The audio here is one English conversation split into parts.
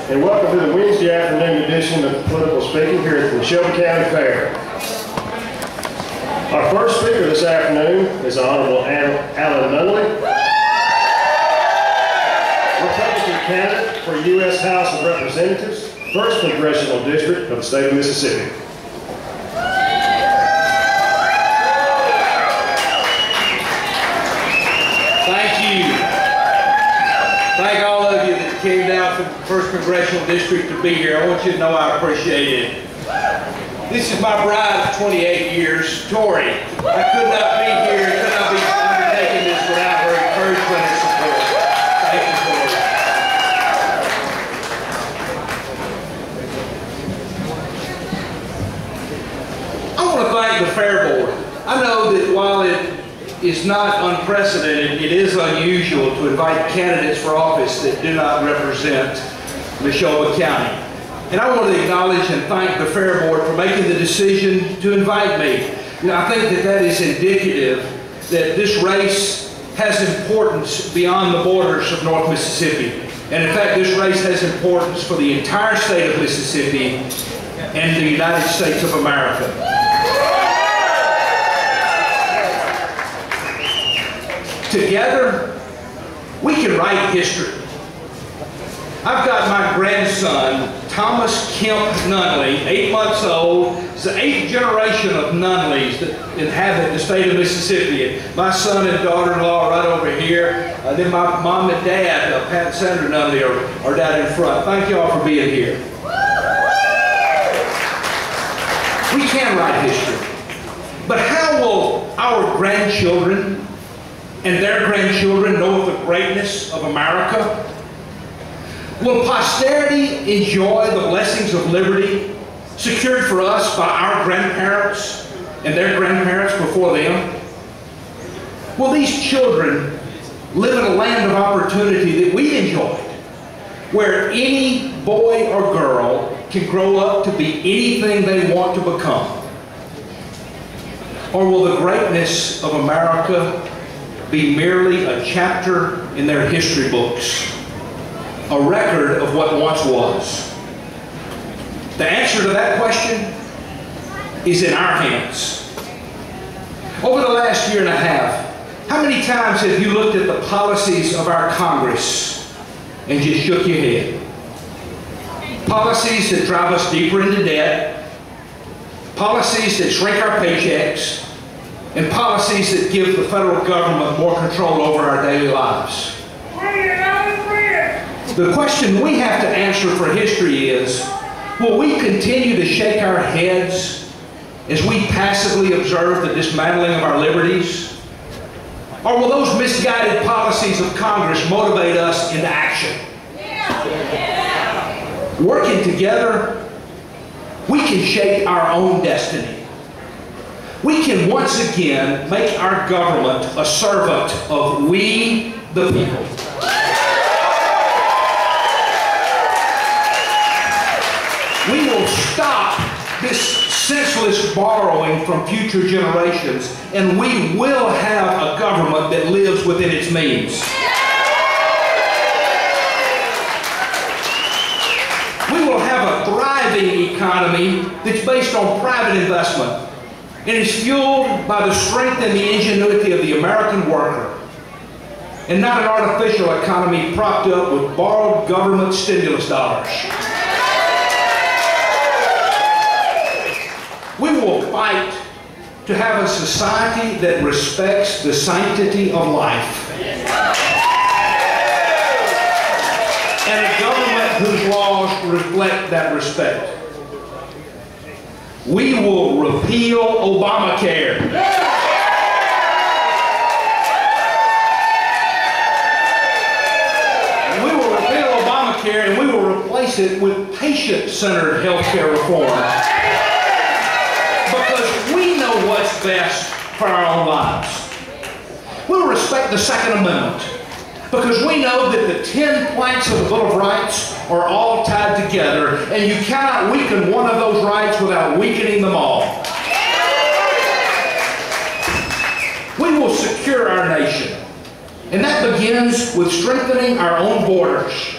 and welcome to the Wednesday afternoon edition of Political Speaking here at the Neshoba County Fair. Our first speaker this afternoon is the Honorable Nunnelee, Republican candidate for U.S. House of Representatives, 1st Congressional District of the state of Mississippi. Thank all of you that came down from the 1st Congressional District to be here. I want you to know I appreciate it. This is my bride of 28 years, Tori. I could not be here, could not be undertaking this without her encouragement and support. Thank you, Tori. I want to thank the Fair Board. I know that while it is not unprecedented, it is unusual to invite candidates for office that do not represent Neshoba County. And I want to acknowledge and thank the Fair Board for making the decision to invite me. You know, I think that that is indicative that this race has importance beyond the borders of North Mississippi. And in fact, this race has importance for the entire state of Mississippi and the United States of America. Together, we can write history. I've got my grandson, Thomas Kemp Nunnelee, 8 months old. It's the 8th generation of Nunnelees that inhabit the state of Mississippi. My son and daughter-in-law are right over here. Then my mom and dad, Pat and Sandra Nunnelee, are down in front. Thank you all for being here. We can write history. But how will our grandchildren and their grandchildren know of the greatness of America? Will posterity enjoy the blessings of liberty secured for us by our grandparents and their grandparents before them? Will these children live in a land of opportunity that we enjoyed, where any boy or girl can grow up to be anything they want to become? Or will the greatness of America be merely a chapter in their history books, a record of what once was? The answer to that question is in our hands. Over the last year and a half, how many times have you looked at the policies of our Congress and just shook your head? Policies that drive us deeper into debt, policies that shrink our paychecks, and policies that give the federal government more control over our daily lives. The question we have to answer for history is, will we continue to shake our heads as we passively observe the dismantling of our liberties? Or will those misguided policies of Congress motivate us into action? Working together, we can shape our own destiny. We can once again make our government a servant of we, the people. We will stop this senseless borrowing from future generations, and we will have a government that lives within its means. We will have a thriving economy that's based on private investment. It is fueled by the strength and the ingenuity of the American worker, and not an artificial economy propped up with borrowed government stimulus dollars. We will fight to have a society that respects the sanctity of life, and a government whose laws reflect that respect. We will repeal Obamacare. We will repeal Obamacare, and we will replace it with patient-centered health care reform. Because we know what's best for our own lives. We'll respect the Second Amendment, because we know that the 10 planks of the Bill of Rights are all tied together, and you cannot weaken one of those rights without weakening them all. We will secure our nation, and that begins with strengthening our own borders.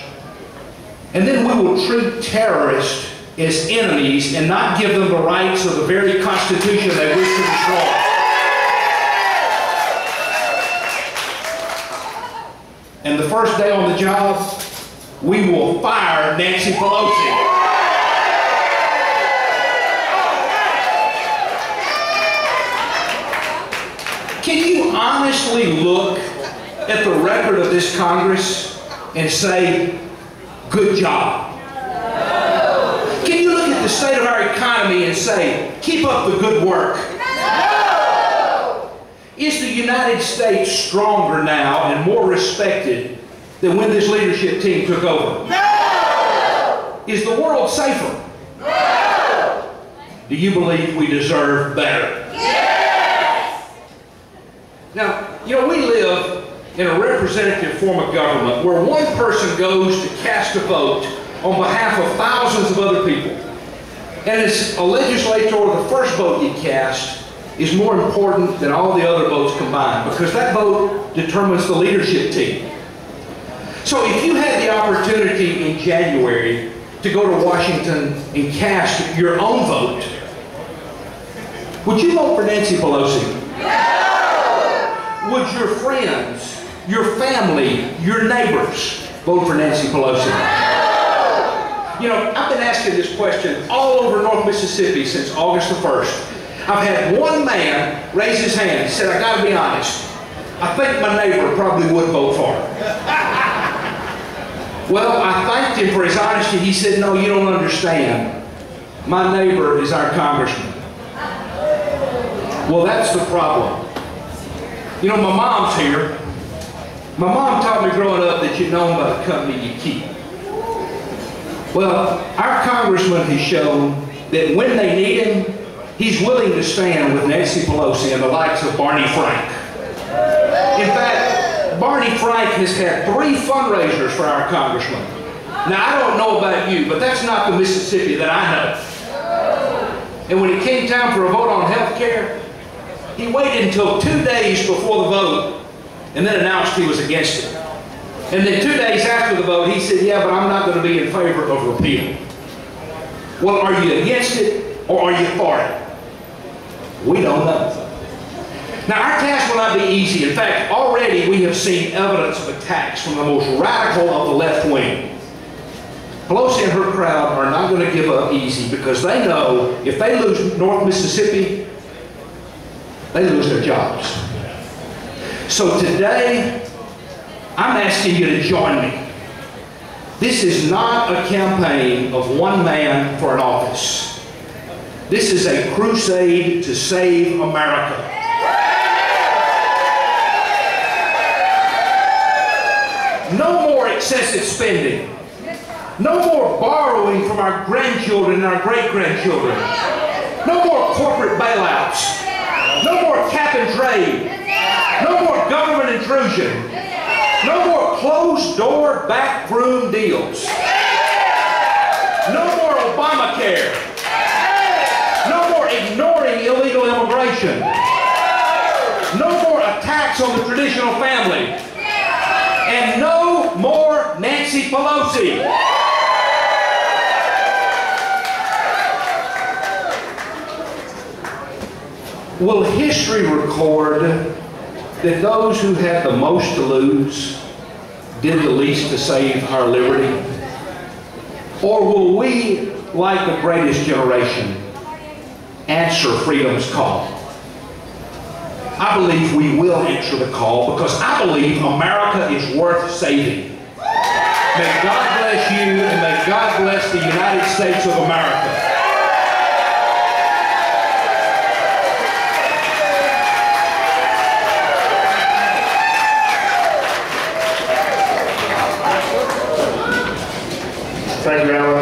And then we will treat terrorists as enemies and not give them the rights of the very Constitution they wish to destroy. And the first day on the job, we will fire Nancy Pelosi. Can you honestly look at the record of this Congress and say, good job? No. Can you look at the state of our economy and say, keep up the good work? No. Is the United States stronger now and more respected than when this leadership team took over? No. Is the world safer? No. Do you believe we deserve better? Yes. Now, you know, we live in a representative form of government where one person goes to cast a vote on behalf of thousands of other people. And as a legislator, the first vote you cast is more important than all the other votes combined, because that vote determines the leadership team. So if you had the opportunity in January to go to Washington and cast your own vote, would you vote for Nancy Pelosi? No! Would your friends, your family, your neighbors vote for Nancy Pelosi? No! You know, I've been asking this question all over North Mississippi since August the 1st. I've had one man raise his hand and said, I gotta be honest, I think my neighbor probably would vote for her. Well, I thanked him for his honesty. He said, no, you don't understand. My neighbor is our congressman. Well, that's the problem. You know, my mom's here. My mom taught me growing up that you're known by the company you keep. Well, our congressman has shown that when they need him, he's willing to stand with Nancy Pelosi and the likes of Barney Frank. In fact, Barney Frank has had 3 fundraisers for our congressman. Now, I don't know about you, but that's not the Mississippi that I know. And when it came time for a vote on health care, he waited until 2 days before the vote and then announced he was against it. And then 2 days after the vote, he said, yeah, but I'm not going to be in favor of repeal. Well, are you against it or are you for it? We don't know. Now, our task will not be easy. In fact, already we have seen evidence of attacks from the most radical of the left wing. Pelosi and her crowd are not going to give up easy, because they know if they lose North Mississippi, they lose their jobs. So today, I'm asking you to join me. This is not a campaign of one man for an office. This is a crusade to save America. No more excessive spending. No more borrowing from our grandchildren and our great-grandchildren. No more corporate bailouts. No more cap and trade. No more government intrusion. No more closed-door, backroom deals. No more Obamacare. No more ignoring illegal immigration. No more attacks on the traditional family. And no more Nancy Pelosi. Will history record that those who had the most to lose did the least to save our liberty? Or will we, like the greatest generation, answer freedom's call? I believe we will answer the call, because I believe America is worth saving. May God bless you, and may God bless the United States of America. Thank you, Alan.